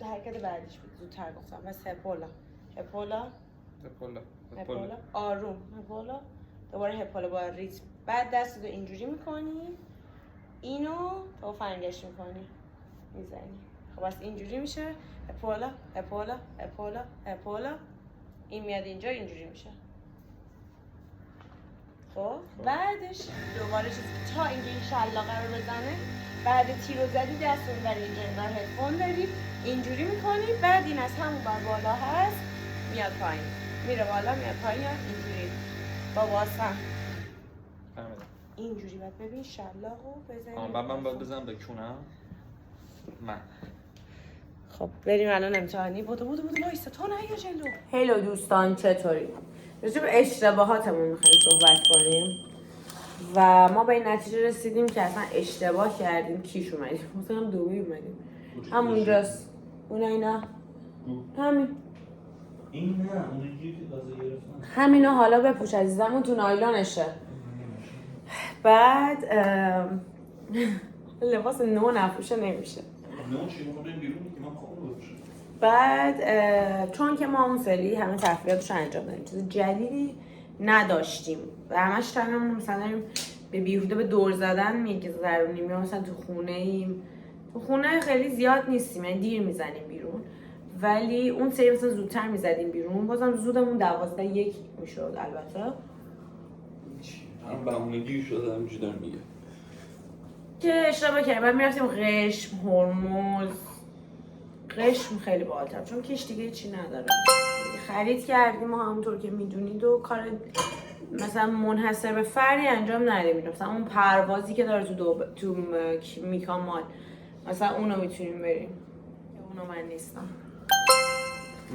حرکت بعدیش بود زودتر گفتم بس هپولا هپولا هپولا هپولا آروم هپولا دوباره هپولا با ریتم بعد دستتو اینجوری میکنی اینو تا فرنگش میکنی میزنی خب بس اینجوری میشه هپولا هپولا هپولا هپولا این میاد اینجا اینجوری میشه خب بعدش دوباره چیزی تا اینکه این شلاقه رو بزنه بعد تیرو زدی دست رو برای اینجا انگار هدفون داری اینجوری میکنی بعد این از همون بر بالا هست میاد پایین میره بالا میاد پایین اینجوری با واسم اینجوری باید ببین شلاقو بزنی بعد من باید بزنم به کونم من خب بریم الان امتحانی بودو وایسا تو نه یا جلو هلو دوستان چطوری؟ راجع به اشتباهاتمون میخوایم صحبت کنیم و ما به این نتیجه رسیدیم که اصلا اشتباه کردیم کیش اومدیم مثلا دوبی اومدیم همونجاست اون اینا همین این نه اون یکی که تازه گرفتن همینا حالا بپوش عزیزم اون تو نایلونشه بعد لباس نو نپوشه نمیشه نه چی میخوام بریم بیرون که من خوابم بپوشم بعد چون که ما اون سری همه تفریحاتش انجام دادیم چیز جدیدی نداشتیم و همش تنمون مثلا داریم به بیهوده به دور زدن میگذرونیم یا مثلا تو خونه ایم تو خونه خیلی زیاد نیستیم یعنی دیر میزنیم بیرون ولی اون سری مثلا زودتر میزدیم بیرون بازم زودمون 12:01 میشد البته هم بهونگی شده همینجوری دارم میگه که اشتباه کردیم بعد میرفتیم قشم هرمز قشم خیلی باحال‌تر چون کش دیگه چی نداره خرید کردیم و همونطور که میدونید و کار مثلا منحصر به فردی انجام ندیم مثلا اون پروازی که داره تو میکا مال مثلا اونو میتونیم بریم که اونو من نیستم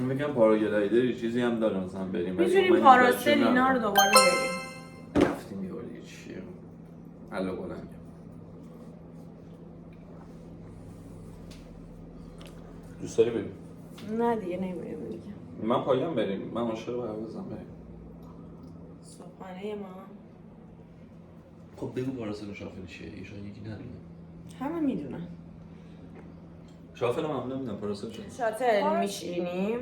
من بگم پاراگلایدری چیزی هم داره مثلا بریم میتونیم پاراسل اینا رو دوباره بریم رفتیم یه باری چیه علا بلنگ دوست داری بریم؟ نه دیگه نمیریم دیگه من پایان بریم من عاشق پروازم بریم صبحانه ما خب بگو پاراسل و شافل چیه دیگه شاید یکی ندونه همه میدونن شافل هم نمیدونم پاراسل چیه شاتل میشینیم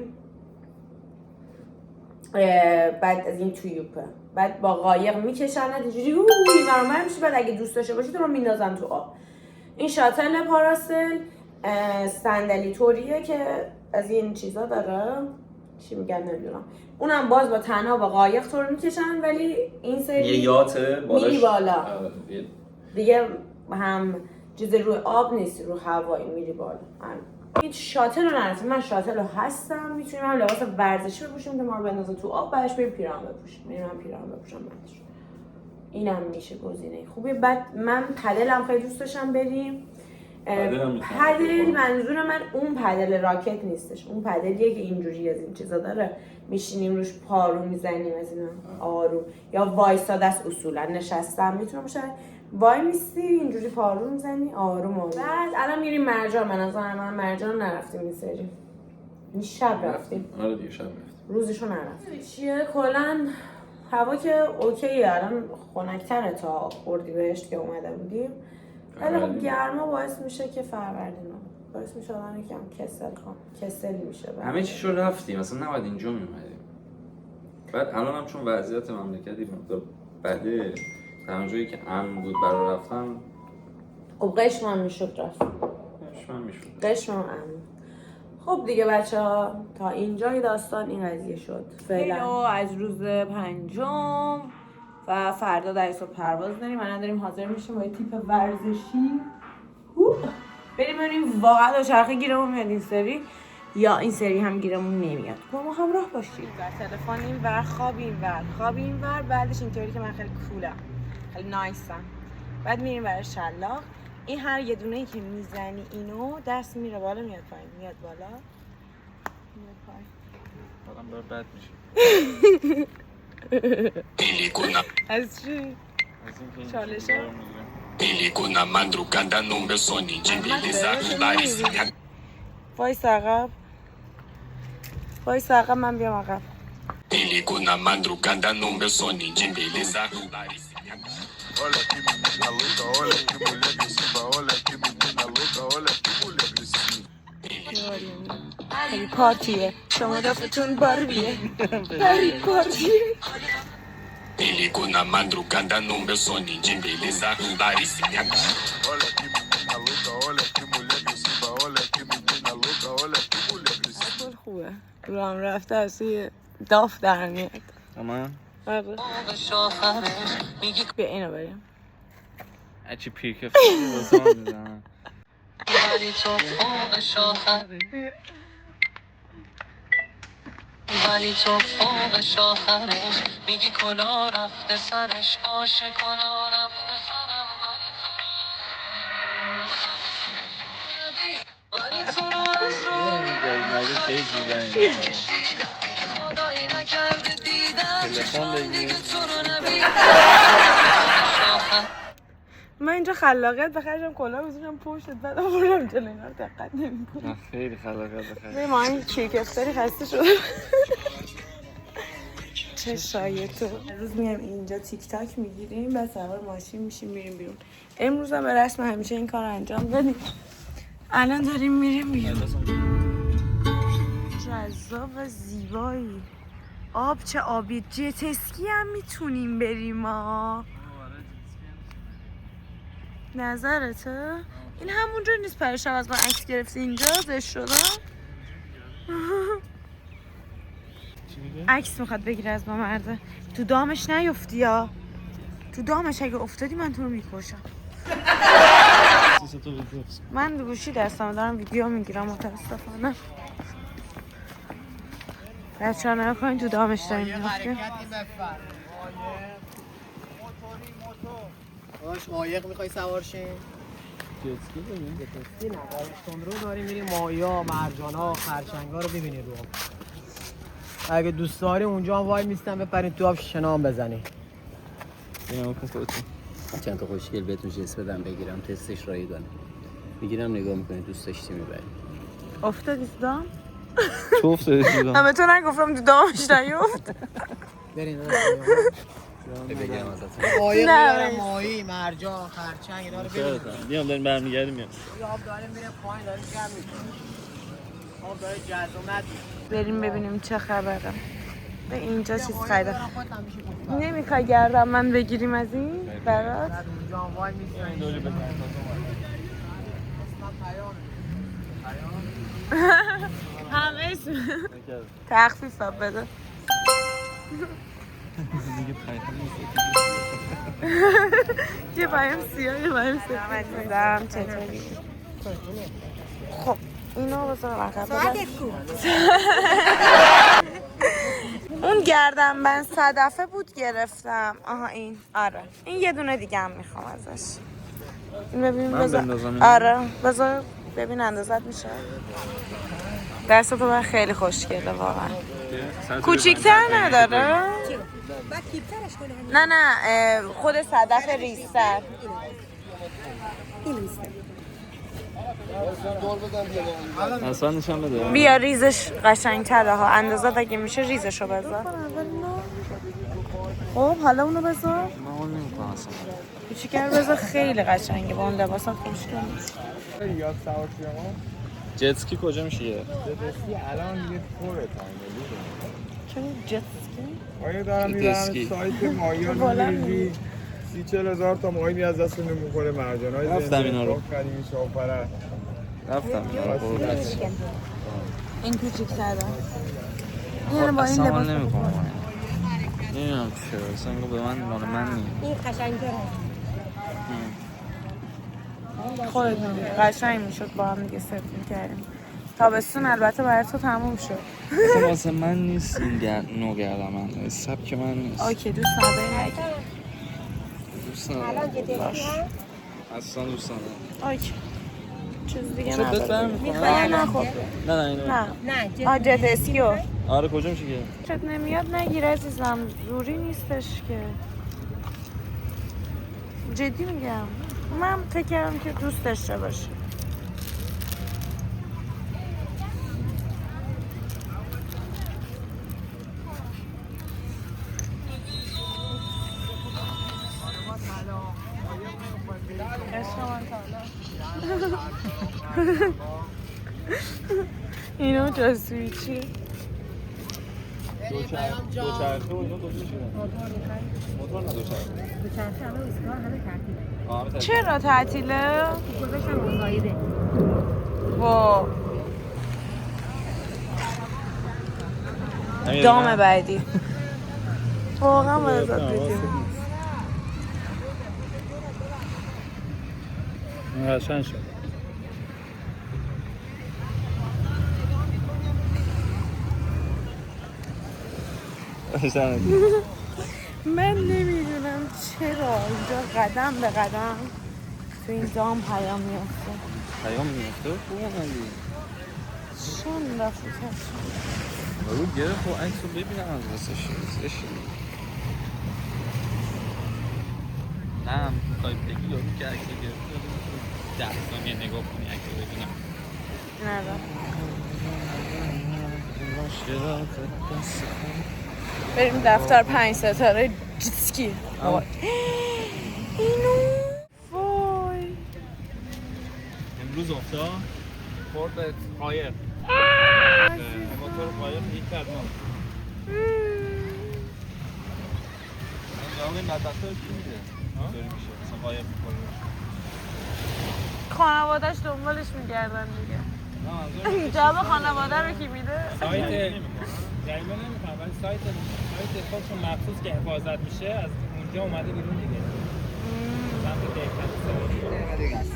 بعد از این تویوپه بعد با قایق میکشن اینجوری میبرم میشه بعد اگه دوست داشته باشی تو رو میندازن تو آب این شاتل پاراسل صندلی طوریه که از این چیزا داره چی میگن نمیدونم اونم باز با تنها با قایق تو رو میکشن ولی این سری یه یاته بالاش میری بالا دیگه هم چیز روی آب نیست رو هوایی میری بالا این شاتل رو نرسیم من شاتل رو هستم میتونیم هم لباس ورزشی بپوشیم که ما رو بندازه تو آب بعدش بریم پیراهن بپوشیم میریم هم پیراهن بپوشم بعدش اینم میشه گزینه خوبه بعد من پدلم خیلی دوست داشتم بریم پدل منظور من اون پدل راکت نیستش اون پدلیه که اینجوری از این چیزا داره میشینیم روش پارو میزنیم از اینا آروم یا وایساده است اصولا نشستم میتونه باشه وای میستی اینجوری پارو میزنی آروم بعد الان میریم مرجان من از من مرجان نرفتیم این سری این شب رفتیم آره دیگه شب رفتیم روزشو نرفتیم چیه کلا هوا که اوکیه الان خنک‌تره تا اردیبهشت که اومده بودیم ولی خب گرما باعث میشه که فروردین باعث میشه آدم یکم کسل میشه همه چیشو رفتیم اصلا نباید اینجا میومدیم بعد الان هم چون وضعیت مملکتی مقدار بده تنها جایی که امن بود برای رفتن خب قشم هم میشد رفت قشم هم امن خب دیگه بچه‌ها تا اینجای داستان این قضیه شد فعلا از روز 5 و فردا در صبح پرواز داریم الان داریم حاضر میشیم با یه تیپ ورزشی بریم ببینیم واقعا دوچرخه گیرمون میاد این سری یا این سری هم گیرمون نمیاد با ما همراه باشید و تلفنیم و خوابیم ور بعدش اینطوری که من خیلی کولم خیلی نایسم بعد میریم برای شلاق این هر یه دونه‌ای که میزنی اینو دست میره بالا میاد پایین میاد بالا میاد پایین واقعا داره بد میشه از چی؟ چالشه؟ Pelicuna madrugada no meu soninho de beleza Laricinha وایس عقب من بیام عقب Pelicuna madrugada no meu soninho de beleza Laricinha Olha que menina louca, olha que mulher agressiva, olha que menina louca, olha que mulher agressiva. خیلی پارتیه شما دفتون باریه خیلی پارتیه Pelicuna madrugada num meu soninho de beleza. Laricinha. Olha que menina louca, olha que mulher agressiva, olha que menina louca, olha que mulher agressiva. خیلی خوبه رام رفته از توی داف در میاد اما بیا اینو بریم اچی پیر که فرده بازان میزنم ولی تو فوق شاخرش میگی کلا رفته سرش عاشق کلا رفته سرم ولی تو رو از رو خدایی نکرده دیدم چشم دیگه تو رو نبیدم من اینجا خلاقیت بخرجم کلا بزنم پشتت بعد آوردم جلو اینا رو دقت نمی‌کنم نه خیلی خلاقیت بخیر ما این کیک افتاری خسته شده چه شایه تو روز میام اینجا تیک تاک میگیریم بعد سوار ماشین میشیم میریم بیرون امروز هم به رسم همیشه این کار انجام بدیم الان داریم میریم بیرون جذاب و زیبایی آب چه آبی جت اسکی هم میتونیم بریم ها نظرته؟ این همونجا نیست پریشب از من عکس گرفتی اینجا زشت شدم عکس میخواد بگیره از ما مرده تو دامش نیفتی یا تو دامش اگه افتادی من تو رو میکشم من گوشی دستم دارم ویدیو میگیرم متاسفانه بچه ها نگاه کنین تو دامش داریم میفتیم باش مایق میخوای سوار شین؟ جتسکی داریم؟ جتسکی نه داروشتون رو داریم میریم مایا، مرجانا، خرچنگا رو ببینید رو اگه دوست داری اونجا هم وای میستن بپرین تو آب شنا هم بزنی اینم کن خودتون چند تا خوشگل بهتون جنس بدم بگیرم تستش رایگانه میگیرم نگاه میکنید دوست داشتی میبرید افتادی تو دام؟ تو افتادی تو دام همه تو نگفتم تو دامش نیفت برین بگیرم ازتون مایق نه، میارم بس. ماهی، مرجان، خرچنگ اینا رو ببینید میام داریم برمیگردیم میام یه آب داریم میره پایین داریم جمع میکنیم آب داره جزومت بریم ببینیم چه خبره به اینجا چیز مایق خریدم دارم خودت هم میشی گفتم نمیخوای گردم من بگیریم از این برات بعد اونجا هم وای میستن همه اسم تخفیف هم بده دیگه پیام یه بایم سیاه یه بایم سفید چطوری خب اینو بذار عقب اون گردنبند صدفه بود گرفتم آها این آره این یه دونه دیگه هم میخوام ازش این ببین من بذار بندازم آره بذار ببین اندازت میشه دست تو من خیلی خوشگله واقعا کوچیک‌تر نداره نه نه خود صدف ریزتر اصلا نشان بده بیا ریزش قشنگ‌تره ها اندازت اگه میشه ریزشو بذار خب حالا اونو بذار من اون نمیکنم اصلا کوچیک‌تر بذار خیلی قشنگه با اون لباسات خوشگل نیست یاد سوار شما جتسکی کجا میشه جدسی الان یه پره تنگلی چون جتسکی آیا دارم جدسکی. میبرم سایت مایا بالا میگیری 30-40 هزار تا ماهی از دستمون میکنه مرجان های رفتم اینا رو. قدیمی شاپره رفتم اینا رو قربونت. این کوچیک‌تره یعنی با این اصلا لباس حال نمیکنم نمیدونم چرا اصلا انگار به من مال من نیست این قشنگ‌تره خودت می‌دونی قشنگ میشد با هم دیگه ست می‌کردیم تابستون البته برای تو تموم شد اصلا واسه من نیست این نوع گردم من سبک من نیست اوکی دوست نداری نگی دوست الان ندارم جدی باش اصلا دوست ندارم اوکی چیز دیگه چه بهت نداره برمی‌خوره؟ نه نه خب نه نه اینو نه نه جدی آ جت اسکیو آره کجا میشه که چت نمیاد نگیر عزیزم زوری نیستش که جدی میگم من فکر کردم که دوست داشته باشی اینو جاسویی چیه؟ دوچرخه و اینا کجا شدن؟ موتور نه دوچرخه. دوچرخه همه ایستگاه همه تعطیله. چرا تعطیله؟ گذاشتن مزایده. وا دام بعدی واقعا باید ازت بدیم. این قشنگ شد. من نمیدونم چرا اینجا قدم به قدم تو این دام پیام میافته. پیام میفته؟ خوبه نگی چون رفت رو گرفت و عکس رو ببینم از واسه شیرزش نه هم میخوایی بگی یا که عکس رو گرفت 10 ثانیه نگاه کنی عکس رو ببینم بریم دفتر 5 ستاره جیتسکی. اینو وای امروز افتاد خورد قایر موتور قایر هیچ کرد ما جواب بدبخته رو کی میده؟ داری میشه مثلا قایر میکنه خانوادهش دنبالش میگردن دیگه. جواب خانواده رو کی میده؟ سایت جریمه نمیکنم ولی سایت خودشون مخصوص که حفاظت میشه از اونجا اومده بیرون دیگه. سمت دهکده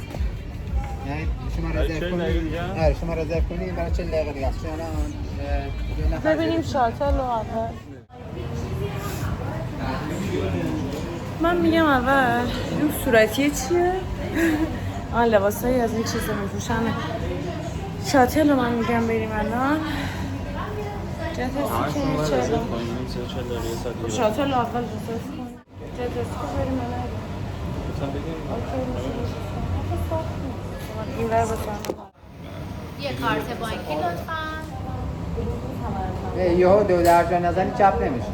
یعنی شما رزرو کنید. آره شما رزرو کنید برای 40 دقیقه دیگه است. چون ببینیم شاتل رو اول. من میگم اول این صورتیه چیه؟ لباسایی از این چیزا میپوشن. شاتل رو من میگم بریم الان. جتسکی چرا؟ شاتل رو اول رزرو کنیم. جتسکی بریم الان. این ور بزنم. یه کارت بانکی لطفاً. یهو دو درجا نزنی چپ نمیشه.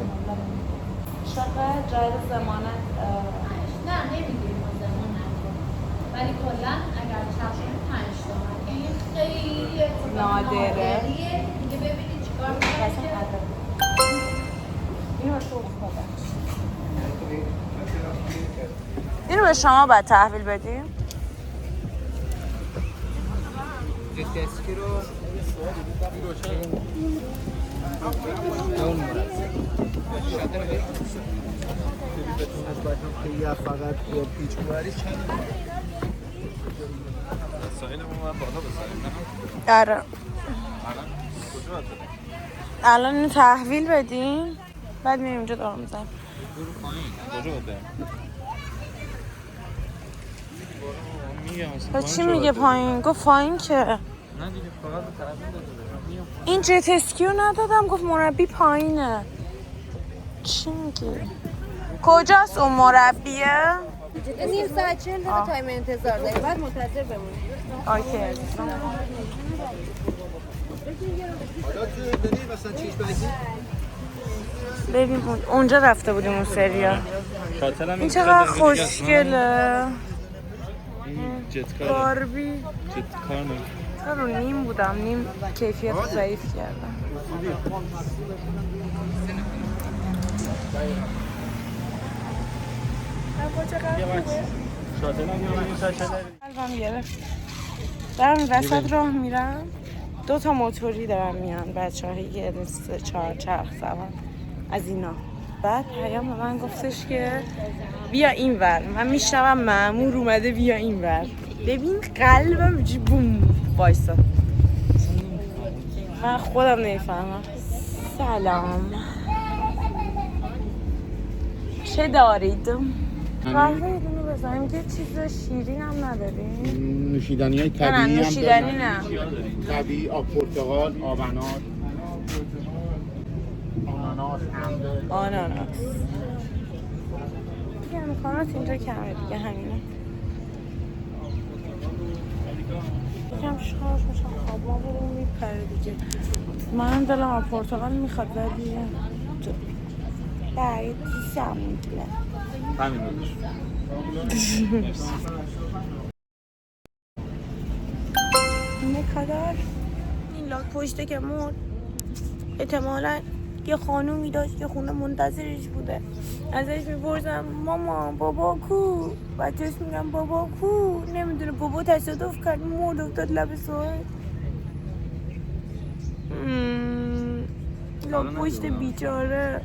چقدر جای ضمانت؟ نه نمیگیریم ما ضمانت رو. ولی کلا اگر چپ کنیم 5 تومن. این خیلی نادره. دیگه ببینید چیکار می‌کنید. اینو تو خودم. اینو به شما باید تحویل بدیم؟ جتسکی رو از فقط پیچ ببری چند سایلمون باید بالا بساییم نه؟ آره الان اینو تحویل بدیم بعد میریم اونجا دارم میزنیم. کجا بوده؟ و چی میگه پایین؟ گفت پایین که نه دیگه فقط به طرف داده این جت اسکیو ندادم. گفت مربی پایینه. چی میگه؟ کجاست اون مربیه؟ نیم ساعت 40 دقیقه تایم انتظار داریم. بعد منتظر بمونید. اوکی بریم اونجا رفته بودیم اون سریا. این چقدر خوشگله. باربی جت کار رو نیم بودم نیم کیفیت ضعیف کردم. قلبم گرفت. دارم وسط راه میرم 2 تا موتوری دارم میان بچه‌هایی که 4 چرخ سوار از اینا. بعد پیام به من گفتش که بیا این ور. من میشنوم مأمور اومده بیا این ور. ببین قلبم چی بوم وایسا. من خودم نمیفهمم. سلام چه دارید؟ قهوه یه دونه بزنیم که چیز شیرین هم نداریم؟ نوشیدنی های طبیعی نه نوشیدنی نه. طبیعی آب پرتقال، آب انار، آناناس دیگه امکانات اینجا کمه دیگه همینه. یکم شارژ میشم خوابم رو میپره دیگه. من دلم آب پرتقال میخواد ولی باید سمونه همین بودش اینه کدار این لاک پشته که مرد احتمالاً یه خانومی داشت که خونه منتظرش بوده. ازش میپرسم ماما بابا کو؟ بچهش میگم بابا کو؟ نمیدونه بابا تصادف کرد مرد افتاد لب ساحل. لاک پشت بیچاره.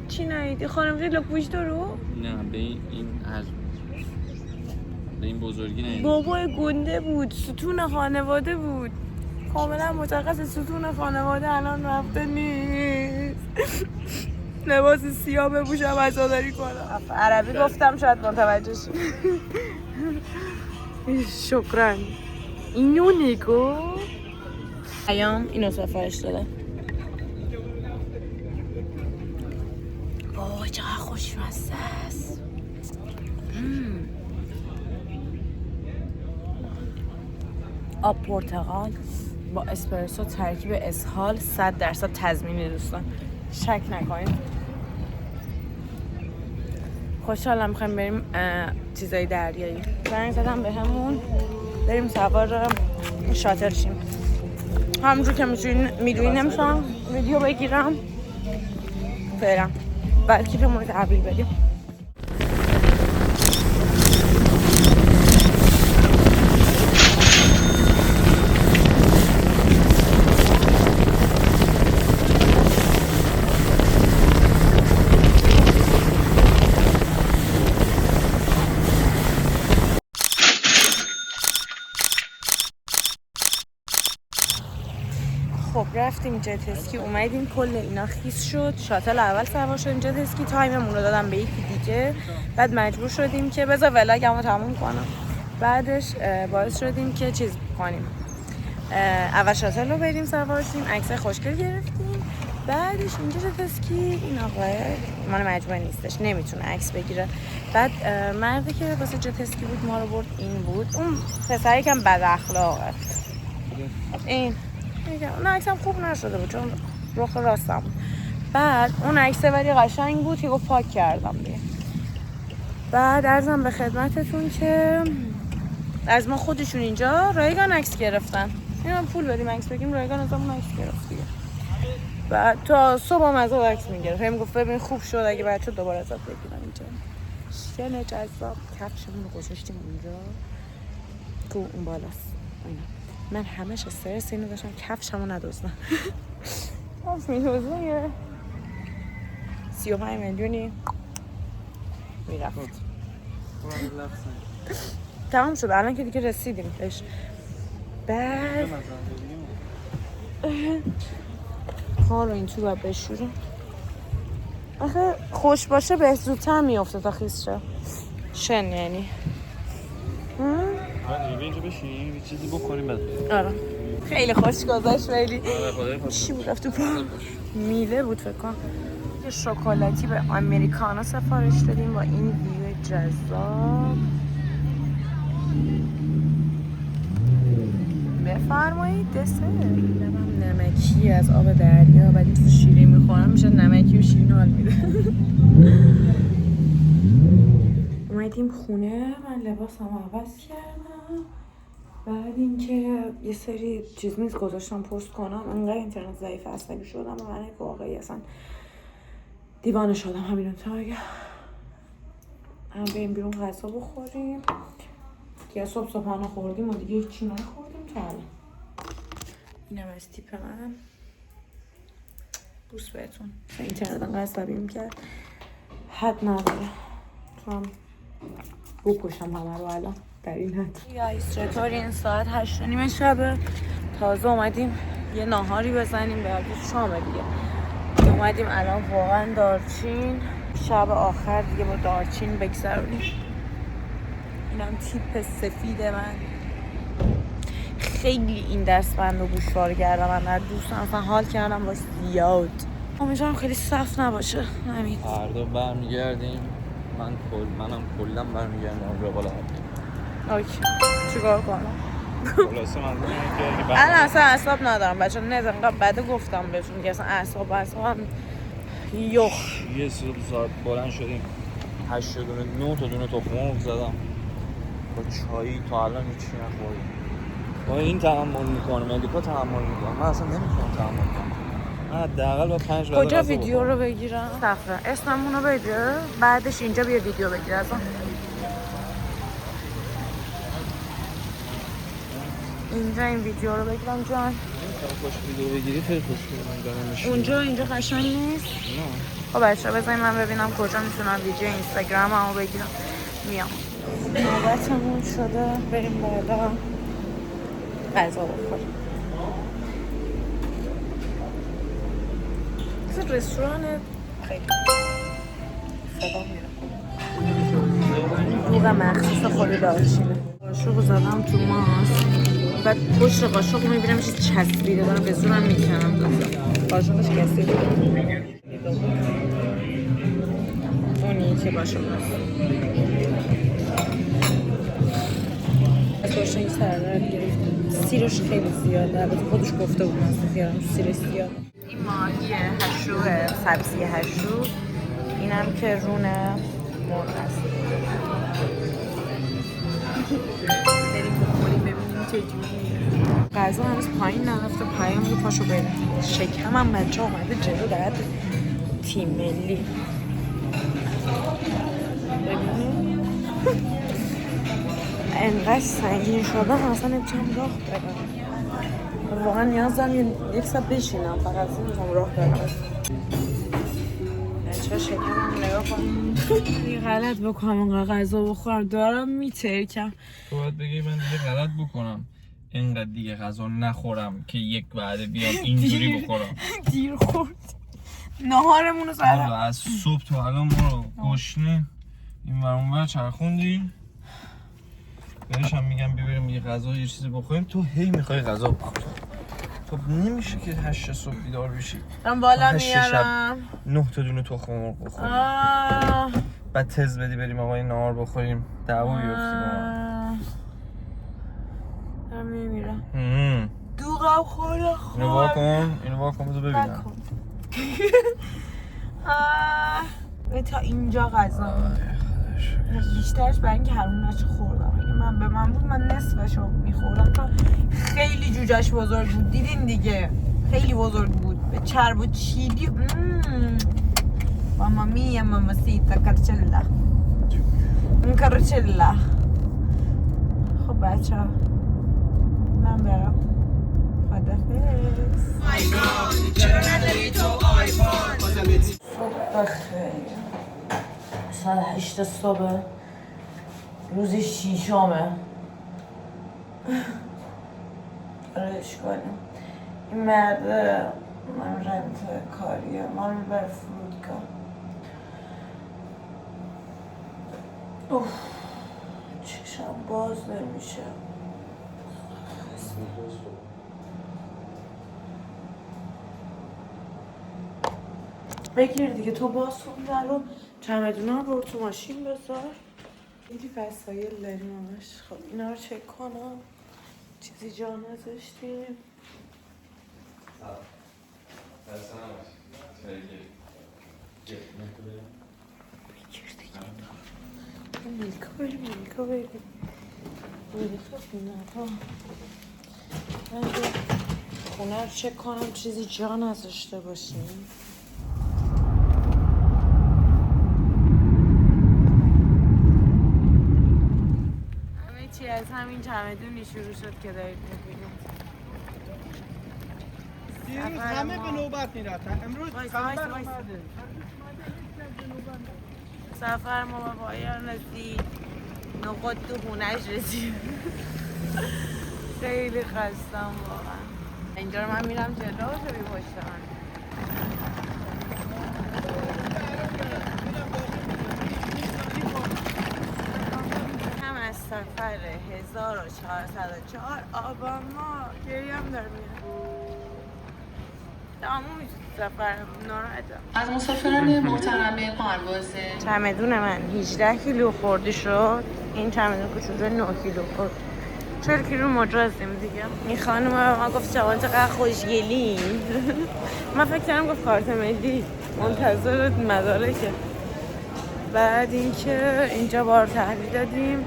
چی نهیدی؟ خانم لاک پشت رو؟ نه به این بزرگی نه. بابای گنده بود، ستون خانواده بود، کاملا مشخص ستون خانواده الان رفته نیست. لباس سیاه بپوشم عزاداری کنم. عربی گفتم شاید متوجه شد. شکرا. اینو نگاه ایام اینو سفارش داده. وای چقدر خوشمزه است. آب پرتقال با اسپرسو ترکیب اسهال 100% تضمینی دوستان، شک نکنید. خوشحالم میخوایم بریم چیزای دریایی. زنگ زدم به همون بریم سوار شاتل شیم. همونجور که میدونی نمیشم ویدیو بگیرم برم بلکه به مورد تحویل بدیم. خب رفتیم جت اسکی، اومدیم کل اینا خیس شد. شاتل اول سوار شدیم جت اسکی، تایممون رو دادم به یکی دیگه. بعد مجبور شدیم که بذار ولاگمو تموم کنم. بعدش باعث شدیم که چیز کنیم، اول شاتل رو بریم سوار شیم، عکس خوشگل گرفتیم. بعدش اینجا جت اسکی این آقای مال مجموعه نیستش، نمیتونه عکس بگیره. بعد مردی که واسه جت اسکی بود ما رو برد این بود، اون پسر یکم بد اخلاقه. این اون عکسم خوب نشده بود چون رخ راستم بود. بعد اون عکس ولی قشنگ بود که گفت پاک کردم دیگه. بعد عرضم به خدمتتون که از ما خودشون اینجا رایگان عکس گرفتن. اینا پول بدیم عکس بگیم، رایگان ازمون عکس گرفت دیگه. بعد تا صبح هم از عکس میگرفت. هم گفت ببین خوب شد اگه بچه دوباره ازت بگیرن اینجا. شن جذاب. کفشمون رو گذاشتیم اونجا تو اون بالاست. اینا من همش استرس اینو داشتم کفشمو ندزدم. کفش میدوزه یه 35 میلیونی میرفت. تمام شد الان که دیگه رسیدیم بهش. بعد کار رو این تو باید بشوریم. آخه خوش باشه به زودتر میافته تا خیس شه. شن یعنی آره اینجا بشینیم یه چیزی بخوریم بعد. آره خیلی خوش گذشت. خیلی چی بود رفت تو پا؟ میله بود فکر کنم. یه شکلاتی به امریکانا سفارش دادیم با این ویو جذاب. بفرمایید دسر. لبم نمکی از آب دریا، بعد این شیرین میخورم میشه نمکی و شیرین حال میده. اومدیم خونه، من لباسم عوض کردم. بعد اینکه یه سری چیز نیست گذاشتم پست کنم، انقدر اینترنت ضعیف عصبی شدم و من واقعی اصلا دیوانه شدم. همین تا هم بریم بیرون غذا بخوریم که صبحانه خوردیم و دیگه هیچی نخوردیم تا الان. اینم از تیپ من. بوس بهتون. اینترنت انقدر عصبی میکرد حد نداره. تو هم بکشم همه رو الان در این حد. یایس چطوری؟ این ساعت 8:30 شبه. تازه اومدیم یه ناهاری بزنیم به شام دیگه. اومدیم الان واقعا دارچین شب آخر دیگه با دارچین بگذرونیم. اینم تیپ سفید من. خیلی این دستبند رو گوشوار کردم من در دوستم اصلا حال کردم باش زیاد. امیدوارم خیلی صف نباشه. همین فردا برمیگردیم. منم کلا برمیگردم رو بالا. اوکی چیکار کنم؟ خلاصه من الان اصلا اعصاب ندارم بچه نزم بعد گفتم بهتون که اصلا اعصاب هم یخ. یه ساعت بلند شدیم 8 دونه 9 تا دونه تخم مرغ زدم با چایی تا الان هیچی نخوردیم. با این تحمل میکنه، ملیکا تحمل میکنه، من اصلا نمیتونم تحمل کنم. من حداقل با 5 وعده کجا ویدیو رو بگیرم؟ صفحه اسممون رو بگیر، بعدش اینجا بیا ویدیو بگیر از اون. اینجا این ویدیو رو بگیرم جان. خوش ویدیو بگیری خیلی خوشگله. اینجا قشنگ نیست؟ خب بچه‌ها بذارید من ببینم کجا میتونم ویدیو اینستاگراممو بگیرم. میام. نوبتمون شده بریم بالا غذا بخوریم. رستوران خیلی صدا میره. دوغ مخصوص خود دارچینه. قاشق زدم تو ماست. بعد پشت قاشق میبینم چیز چسبیده دارم به زورم میکنم. قاشقش کسیده. اونی که قاشق هست. از باشه این سردرد گرفت. سیرش خیلی زیاده. البته خودش گفته بود من بیارم سیر زیاد. این ماهی هشوه، سبزی هشو. اینم که رونه مرغ است. بریم بخوریم ببینیم چجوریه. غذا هنوز پایین نرفته، پایین بود پاشو بریم. شکمم بچه اومده جلو در تیم ملی. ببینیم انقدر سنگین شدم اصلا نمیتونم راه برم. واقعا نیاز دارم یک ساعت بشینم فقط نمیتونم راه برم. بچه‌ها شکمم نگاه کنم. یه غلط بکنم اونقدر غذا بخورم دارم میترکم. تو باید بگی من دیگه غلط بکنم اینقدر دیگه غذا نخورم که یک وعده بیام اینجوری بخورم. دیر خورد. نهارمون رو زدم. از صبح تا الان ما رو گشنه این ور اون ور چرخوندیم. بهش هم میگم ببریم یه غذا یه چیزی بخوریم، تو هی میخوای غذا بخوری. خب نمیشه که 8 صبح بیدار بشی. من بالا میارم. 9 تا دونه تخم مرغ بخوریم. بعد تز بدی بریم آقا این نهار بخوریم. دعوا بیفتیم آقا. دارم میمیرم. دوغم خوردم. اینو واکن بذار ببینم. تا اینجا غذا. بیشترش برای اینکه هرون نشه خوردم. اگه من به من بود من نصفشو میخوردم تا خیلی جوجهش بزرگ بود. دیدین دیگه خیلی بزرگ بود به چرب و چیلی. ماما میا ماما سیتا کارچلا کارچلا. خب بچه ها من برم. خدافظ. صبح بخیر. ساعت 8 صبح روز 6 رش کنیم. این مرده من رنت کاریه من میبره فرودگاه. چشم باز نمیشه. بگیر دیگه تو باز کن رو چمدونا رو تو ماشین بذار. اینی وسایل داریم همش. خب اینا رو چک کنم چیزی جا نذاشتیم. بگیر دیگه میلکا بریم میلکا بینا من خونه رو چک کنم چیزی جا نذاشته باشیم. از همین چمدونی شروع شد که دارید می‌بینید. دیروز همه به نوبت میرفتن، امروز خبر اومده. سفر ما به پایان رسید. نقاط تو خونه‌اش رسید. خیلی خستم واقعا. اینجا رو من میرم جلو تو بی پشت من. سفر 1404 آبان ما گریم داره میره. تموم میشه سفر ناراحتم. از مسافران محترم پروازه چمدون من 18 کیلو خورده شد. این چمدون کوچولو 9 کیلو خورد. 40 کیلو مجازیم دیگه. این خانم به ما گفت شما چقدر خوشگلی. من فکر کردم گفت کارت ملی منتظر مدارکه. بعد اینکه اینجا بار تحویل دادیم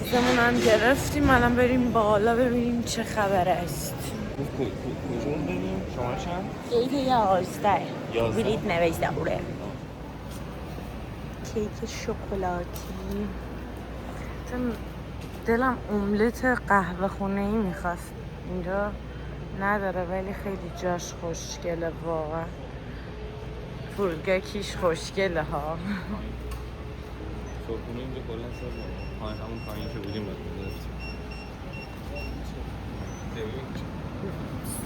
غذامون هم گرفتیم، الان بریم بالا ببینیم چه خبر است. کجا بریم؟ شما چند؟ گیت 11 بلیط نوشته بوده. کیک شکلاتی. دلم املت قهوه خونه ای میخواست، اینجا نداره ولی خیلی جاش خوشگله واقعا. فرودگاه کیش خوشگله ها. صبحونه اینجا کلا سازه همون پایین که بودیم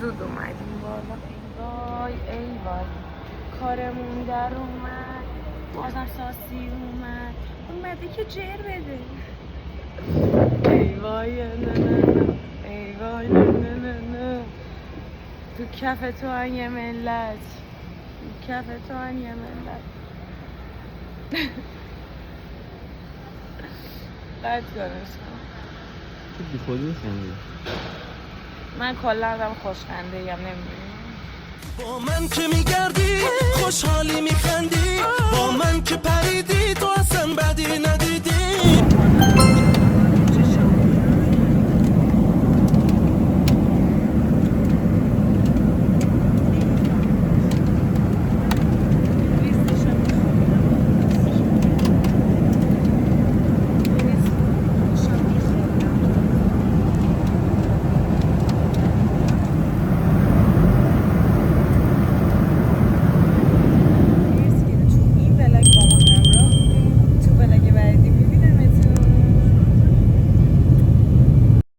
زود اومدیم بالا. وای ای وای کارمون در اومد، بازم ساسی اومده که جر بده. ای وای نه نه ای وای نه نه نه تو کف تو هم یه ملت، تو کف تو هم یه ملت. قد کنشم تو بی خودی میخندی. من کلا آدم خوشخنده ایم، نمیدونی با من که میگردی خوشحالی میخندی، با من که پریدی تو اصلا بدی ندیدی.